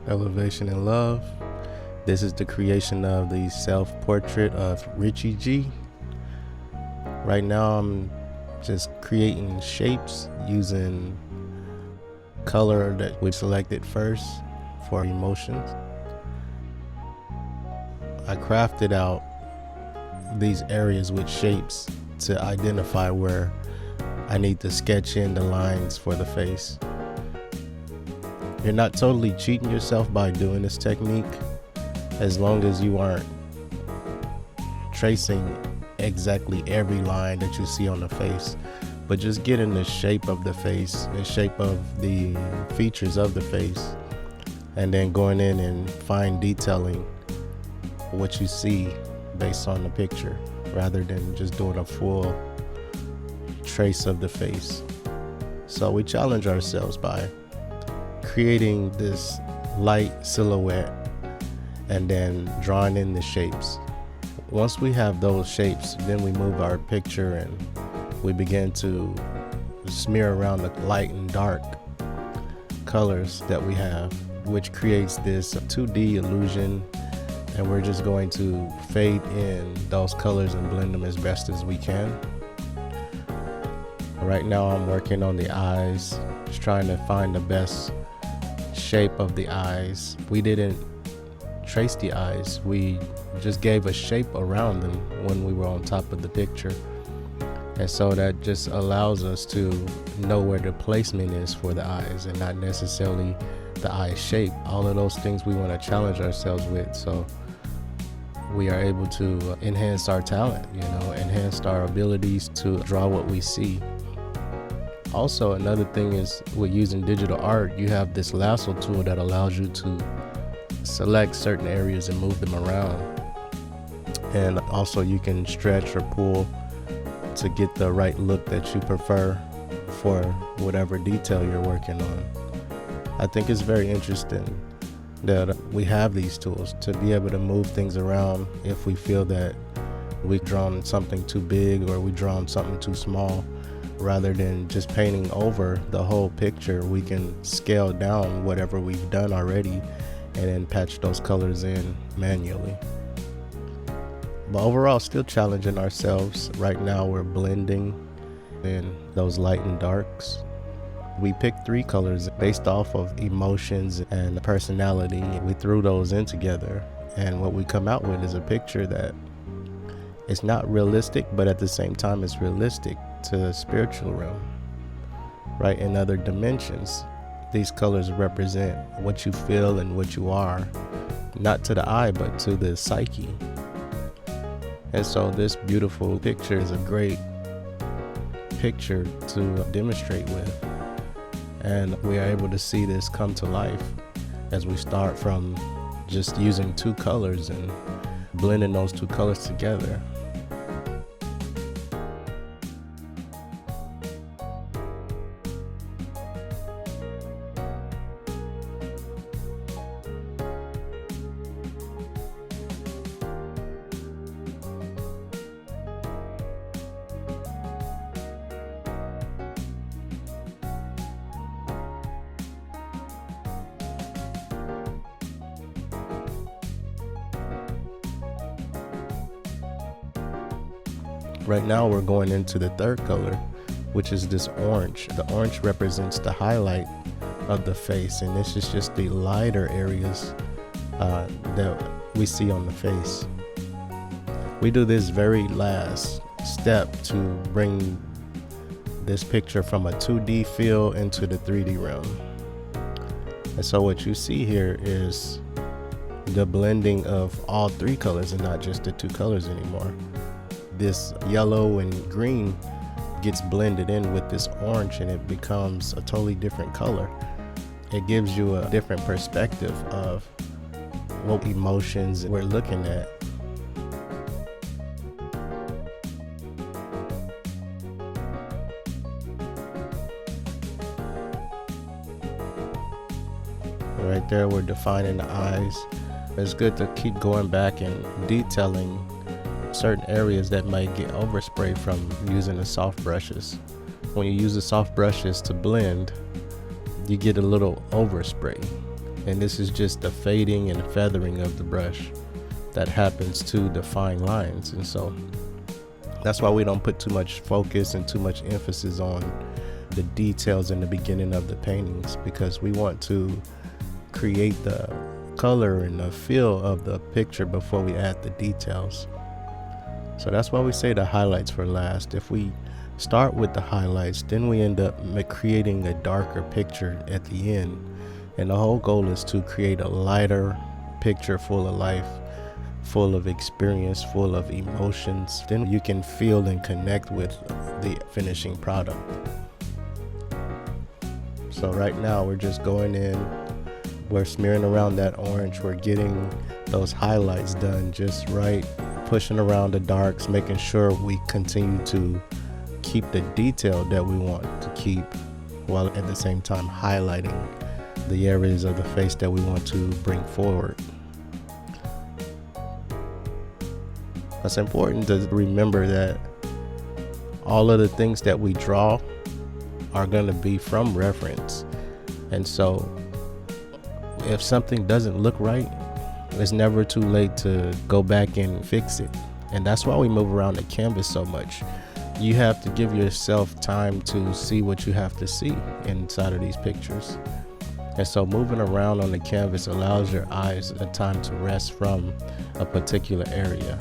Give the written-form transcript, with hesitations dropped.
Elevation and Love. This is the creation of the self-portrait of Richie G. Right now I'm just creating shapes using color that we selected first for emotions. I crafted out these areas with shapes to identify where I need to sketch in the lines for the face. You're not totally cheating yourself by doing this technique, as long as you aren't tracing exactly every line that you see on the face, but just getting the shape of the face, the shape of the features of the face, and then going in and fine detailing what you see based on the picture, rather than just doing a full trace of the face. So we challenge ourselves by creating this light silhouette and then drawing in the shapes. Once we have those shapes, then we move our picture and we begin to smear around the light and dark colors that we have, which creates this 2D illusion, and we're just going to fade in those colors and blend them as best as we can. Right now I'm working on the eyes, just trying to find the best shape of the eyes. We didn't trace the eyes, we just gave a shape around them when we were on top of the picture, and so that just allows us to know where the placement is for the eyes and not necessarily the eye shape. All of those things we want to challenge ourselves with, so we are able to enhance our talent, enhance our abilities to draw what we see. Also, another thing is, with using digital art, you have this lasso tool that allows you to select certain areas and move them around. And also you can stretch or pull to get the right look that you prefer for whatever detail you're working on. I think it's very interesting that we have these tools to be able to move things around if we feel that we've drawn something too big or we've drawn something too small. Rather than just painting over the whole picture, we can scale down whatever we've done already and then patch those colors in manually. But overall, still challenging ourselves. Right now we're blending in those light and darks. We picked 3 colors based off of emotions and personality. We threw those in together, and what we come out with is a picture that it's not realistic, but at the same time it's realistic to the spiritual realm, right? In other dimensions, these colors represent what you feel and what you are, not to the eye, but to the psyche. And so this beautiful picture is a great picture to demonstrate with. And we are able to see this come to life as we start from just using 2 colors and blending those 2 colors together. Right now we're going into the 3rd color, which is this orange. The orange represents the highlight of the face, and this is just the lighter areas that we see on the face. We do this very last step to bring this picture from a 2D feel into the 3D realm. And so what you see here is the blending of all 3 colors and not just the 2 colors anymore. This yellow and green gets blended in with this orange and it becomes a totally different color. It gives you a different perspective of what emotions we're looking at. Right there, we're defining the eyes. It's good to keep going back and detailing certain areas that might get overspray from using the soft brushes. When you use the soft brushes to blend, you get a little overspray. And this is just the fading and feathering of the brush that happens to define lines. And so that's why we don't put too much focus and too much emphasis on the details in the beginning of the paintings, because we want to create the color and the feel of the picture before we add the details. So that's why we say the highlights for last. If we start with the highlights, then we end up creating a darker picture at the end. And the whole goal is to create a lighter picture full of life, full of experience, full of emotions. Then you can feel and connect with the finishing product. So right now we're just going in, we're smearing around that orange, we're getting those highlights done just right, pushing around the darks, making sure we continue to keep the detail that we want to keep, while at the same time highlighting the areas of the face that we want to bring forward. It's important to remember that all of the things that we draw are going to be from reference. And so if something doesn't look right, it's never too late to go back and fix it. And that's why we move around the canvas so much. You have to give yourself time to see what you have to see inside of these pictures. And so moving around on the canvas allows your eyes a time to rest from a particular area.